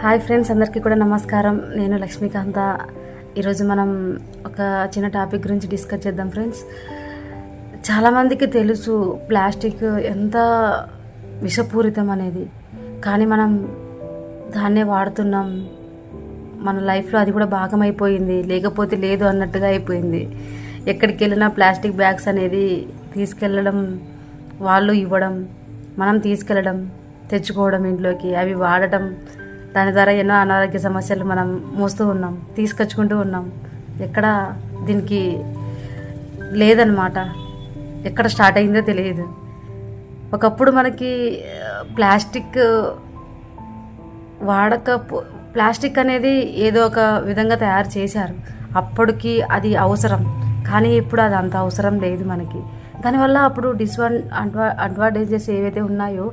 Hi friends, అందరికీ కూడా నమస్కారం. నేను లక్ష్మీకాంత. ఈరోజు మనం ఒక చిన్న టాపిక్ గురించి డిస్కస్ చేద్దాం ఫ్రెండ్స్. చాలామందికి తెలుసు ప్లాస్టిక్ ఎంత విషపూరితం అనేది, కానీ మనం దాన్నే వాడుతున్నాం. మన లైఫ్లో అది కూడా భాగం అయిపోయింది, లేకపోతే లేదు అన్నట్టుగా అయిపోయింది. ఎక్కడికి వెళ్ళినా ప్లాస్టిక్ బ్యాగ్స్ అనేది తీసుకెళ్ళడం, వాళ్ళు ఇవ్వడం, మనం తీసుకెళ్ళడం, తెచ్చుకోవడం ఇంట్లోకి, అవి వాడటం, దాని ద్వారా ఎన్నో అనారోగ్య సమస్యలు మనం మోస్తూ ఉన్నాం, తీసుకొచ్చుకుంటూ ఉన్నాం. ఎక్కడ దీనికి లేదనమాట, ఎక్కడ స్టార్ట్ అయిందో తెలియదు. ఒకప్పుడు మనకి ప్లాస్టిక్ అనేది ఏదో ఒక విధంగా తయారు చేశారు, అప్పటికి అది అవసరం. కానీ ఇప్పుడు అది అంత అవసరం లేదు మనకి. దానివల్ల అప్పుడు అడ్వాంటేజెస్ ఏవైతే ఉన్నాయో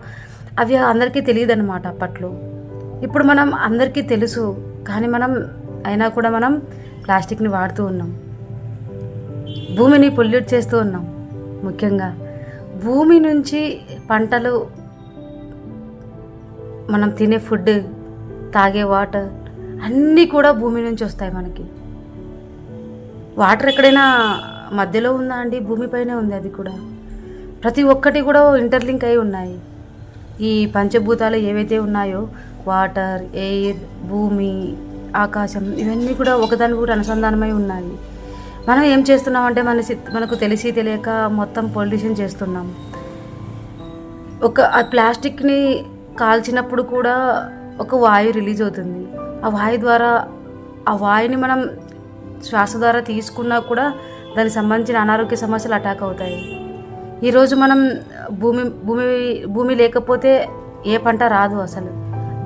అవి అందరికీ తెలియదు అనమాట అప్పట్లో. ఇప్పుడు మనం అందరికీ తెలుసు, కానీ అయినా కూడా మనం ప్లాస్టిక్ని వాడుతూ ఉన్నాం. భూమిని పొల్యూట్ చేస్తూ ఉన్నాం. ముఖ్యంగా భూమి నుంచి పంటలు, మనం తినే ఫుడ్, తాగే వాటర్ అన్నీ కూడా భూమి నుంచి వస్తాయి మనకి. వాటర్ ఎక్కడైనా మధ్యలో ఉందా అండి? భూమిపైనే ఉంది. అది కూడా ప్రతి ఒక్కటి కూడా ఇంటర్లింక్ అయి ఉన్నాయి. ఈ పంచభూతాలు ఏవైతే ఉన్నాయో, వాటర్, ఎయిర్, భూమి, ఆకాశం, ఇవన్నీ కూడా ఒకదాని కూడా అనుసంధానమై ఉన్నాయి. మనం ఏం చేస్తున్నామంటే మనకు తెలిసి తెలియక మొత్తం పొల్యూషన్ చేస్తున్నాం. ఆ ప్లాస్టిక్ని కాల్చినప్పుడు కూడా ఒక వాయువు రిలీజ్ అవుతుంది. ఆ వాయు ద్వారా, ఆ వాయుని మనం శ్వాస ద్వారా తీసుకున్నా కూడా దానికి సంబంధించిన అనారోగ్య సమస్యలు అటాక్ అవుతాయి. ఈరోజు మనం భూమి లేకపోతే ఏ పంట రాదు అసలు.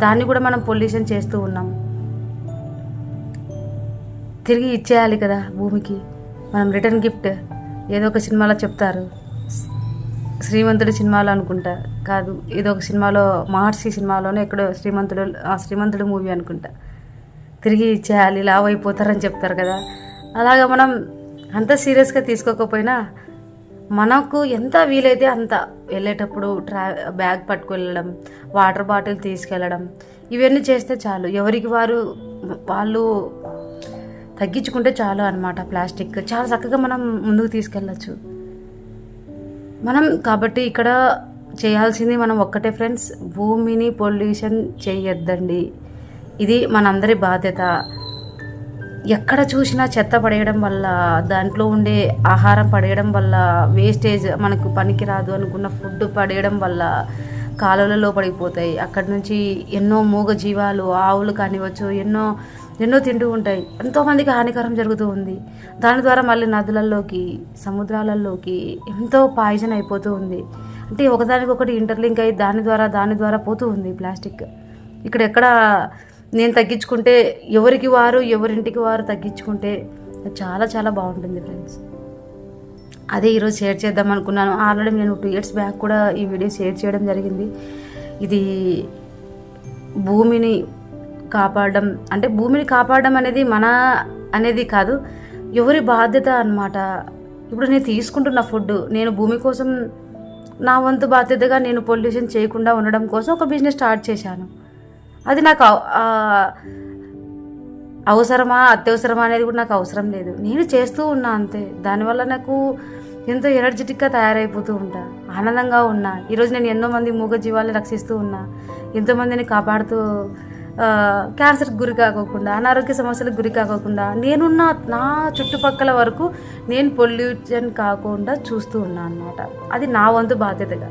దాన్ని కూడా మనం పొల్యూషన్ చేస్తూ ఉన్నాం. తిరిగి ఇచ్చేయాలి కదా భూమికి మనం రిటర్న్ గిఫ్ట్. ఏదో ఒక సినిమాలో చెప్తారు, శ్రీమంతుడి సినిమాలో అనుకుంటా, కాదు ఏదో ఒక సినిమాలో, మహర్షి సినిమాలోనే ఎక్కడో శ్రీమంతుడు మూవీ అనుకుంటా, తిరిగి ఇచ్చేయాలి, లావ్ అయిపోతారని చెప్తారు కదా. అలాగా మనం అంత సీరియస్గా తీసుకోకపోయినా మనకు ఎంత వీలైతే అంత వెళ్ళేటప్పుడు బ్యాగ్ పట్టుకెళ్ళడం, వాటర్ బాటిల్ తీసుకెళ్ళడం, ఇవన్నీ చేస్తే చాలు. ఎవరికి వాళ్ళు తగ్గించుకుంటే చాలు అనమాట. ప్లాస్టిక్ చాలా చక్కగా మనం ముందుకు తీసుకెళ్ళచ్చు కాబట్టి ఇక్కడ చేయాల్సింది మనం ఒక్కటే ఫ్రెండ్స్, భూమిని పొల్యూషన్ చేయొద్దండి. ఇది మనందరి బాధ్యత. ఎక్కడ చూసినా చెత్త పడేయడం వల్ల, దాంట్లో ఉండే ఆహారం పడేయడం వల్ల, వేస్టేజ్, మనకు పనికి రాదు అనుకున్న ఫుడ్ పడేయడం వల్ల కాలువలలో పడిపోతాయి. అక్కడి నుంచి ఎన్నో మూగ జీవాలు, ఆవులు కానివచ్చు, ఎన్నో తింటూ ఉంటాయి. ఎంతోమందికి హానికరం జరుగుతూ ఉంది. దాని ద్వారా మళ్ళీ నదులలోకి, సముద్రాలలోకి ఎంతో పాయిజన్ అయిపోతూ ఉంది. అంటే ఒకదానికొకటి ఇంటర్లింక్ అయ్యి దాని ద్వారా పోతూ ఉంది ప్లాస్టిక్. ఎక్కడ నేను తగ్గించుకుంటే, ఎవరింటికి వారు తగ్గించుకుంటే చాలా చాలా బాగుంటుంది ఫ్రెండ్స్. అదే ఈరోజు షేర్ చేద్దాం అనుకున్నాను. ఆల్రెడీ నేను 2 years బ్యాక్ కూడా ఈ వీడియో షేర్ చేయడం జరిగింది. ఇది భూమిని కాపాడడం అనేది మన అనేది కాదు, ఎవరి బాధ్యత అన్నమాట. ఇప్పుడు నేను తీసుకుంటున్న ఫుడ్, నేను భూమి కోసం నా వంతు బాధ్యతగా నేను పొల్యూషన్ చేయకుండా ఉండడం కోసం ఒక బిజినెస్ స్టార్ట్ చేశాను. అది నాకు అవసరమా అత్యవసరమా అనేది కూడా నాకు అవసరం లేదు. నేను చేస్తూ ఉన్నా అంతే. దానివల్ల నాకు ఎంతో ఎనర్జెటిక్గా తయారైపోతూ ఉంటా, ఆనందంగా ఉన్నా. ఈరోజు నేను ఎన్నో మంది మూగ జీవాలను రక్షిస్తూ ఉన్నా, ఎంతోమందిని కాపాడుతూ, క్యాన్సర్కి గురి కాకోకుండా, అనారోగ్య సమస్యలకు గురి కాకోకుండా, నా చుట్టుపక్కల వరకు నేను పొల్యూషన్ కాకుండా చూస్తూ ఉన్నా అన్నమాట. అది నా వంతు బాధ్యతగా.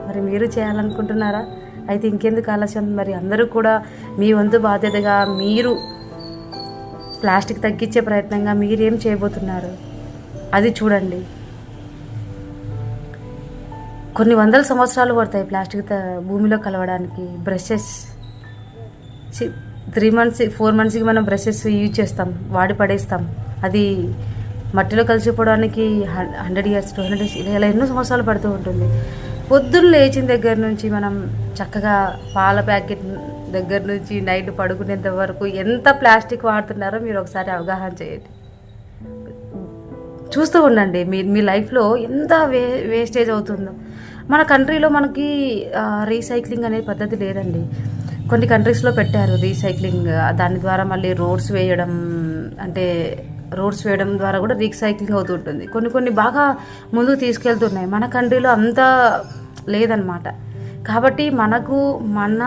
మరి మీరు చేయాలనుకుంటున్నారా? అయితే ఇంకెందుకు ఆలస్యం, మరి అందరూ కూడా మీ వంతు బాధ్యతగా మీరు ప్లాస్టిక్ తగ్గించే ప్రయత్నంగా మీరేం చేయబోతున్నారు అది చూడండి. కొన్ని వందల సంవత్సరాలు పడతాయి ప్లాస్టిక్ భూమిలో కలవడానికి. బ్రషెస్ 3 months 4 monthsకి మనం బ్రషెస్ యూజ్ చేస్తాం, వాడి పడేస్తాం. అది మట్టిలో కలిసిపోవడానికి 100 years 200 years ఇలా ఎన్నో సంవత్సరాలు పడుతూ ఉంటుంది. పొద్దున్న లేచిన దగ్గర నుంచి మనం చక్కగా పాల ప్యాకెట్ దగ్గర నుంచి నైట్ పడుకునేంత వరకు ఎంత ప్లాస్టిక్ వాడుతున్నారో మీరు ఒకసారి అవగాహన చేయండి. చూస్తూ ఉండండి మీ లైఫ్లో ఎంత వేస్టేజ్ అవుతుందో. మన కంట్రీలో మనకి రీసైక్లింగ్ అనే పద్ధతి లేదండి. కొన్ని కంట్రీస్లో పెట్టారు రీసైక్లింగ్, దాని ద్వారా మళ్ళీ రోడ్స్ వేయడం, అంటే రోడ్స్ వేయడం ద్వారా కూడా రీసైక్లింగ్ అవుతుంటుంది. కొన్ని బాగా ముందుకు తీసుకెళ్తున్నాయి. మన కంట్రీలో అంత లేదనమాట. కాబట్టి మనకు మన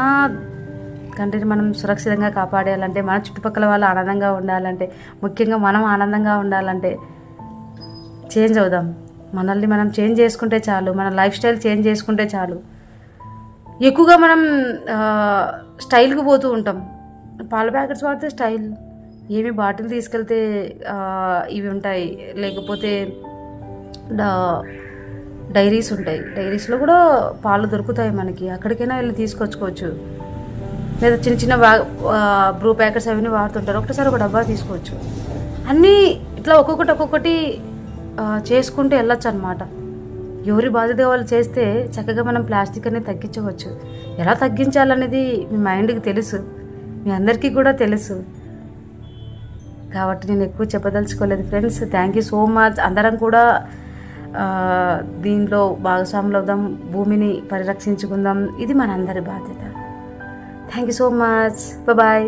కంట్రీని మనం సురక్షితంగా కాపాడేయాలంటే, మన చుట్టుపక్కల వాళ్ళు ఆనందంగా ఉండాలంటే, ముఖ్యంగా మనం ఆనందంగా ఉండాలంటే చేంజ్ అవుదాం. మనల్ని మనం చేంజ్ చేసుకుంటే చాలు, మన లైఫ్ స్టైల్ చేంజ్ చేసుకుంటే చాలు. ఎక్కువగా మనం స్టైల్కి పోతూ ఉంటాం. పాల ప్యాకెట్స్ వాడితే స్టైల్, ఏమి బాటిల్ తీసుకెళ్తే ఇవి ఉంటాయి, లేకపోతే డైరీస్ ఉంటాయి. డైరీస్లో కూడా పాలు దొరుకుతాయి మనకి, అక్కడికైనా వెళ్ళి తీసుకొచ్చుకోవచ్చు. లేదా చిన్న బ్రూ ప్యాకెట్స్ అవన్నీ వాడుతుంటారు, ఒకటేసారి ఒక డబ్బా తీసుకోవచ్చు. అన్నీ ఇట్లా ఒక్కొక్కటి చేసుకుంటూ వెళ్ళొచ్చు అనమాట. ఎవరి బాధ్యత వాళ్ళు చేస్తే చక్కగా మనం ప్లాస్టిక్ అనేది తగ్గించవచ్చు. ఎలా తగ్గించాలనేది మీ మైండ్కి తెలుసు, మీ అందరికీ కూడా తెలుసు. కాబట్టి నేను ఎక్కువ చెప్పదలుచుకోలేదు friends. Thank you so much. అందరం కూడా దీంట్లో భాగస్వాములు అవుదాం, భూమిని పరిరక్షించుకుందాం. ఇది మనందరి బాధ్యత. Thank you so much. Bye.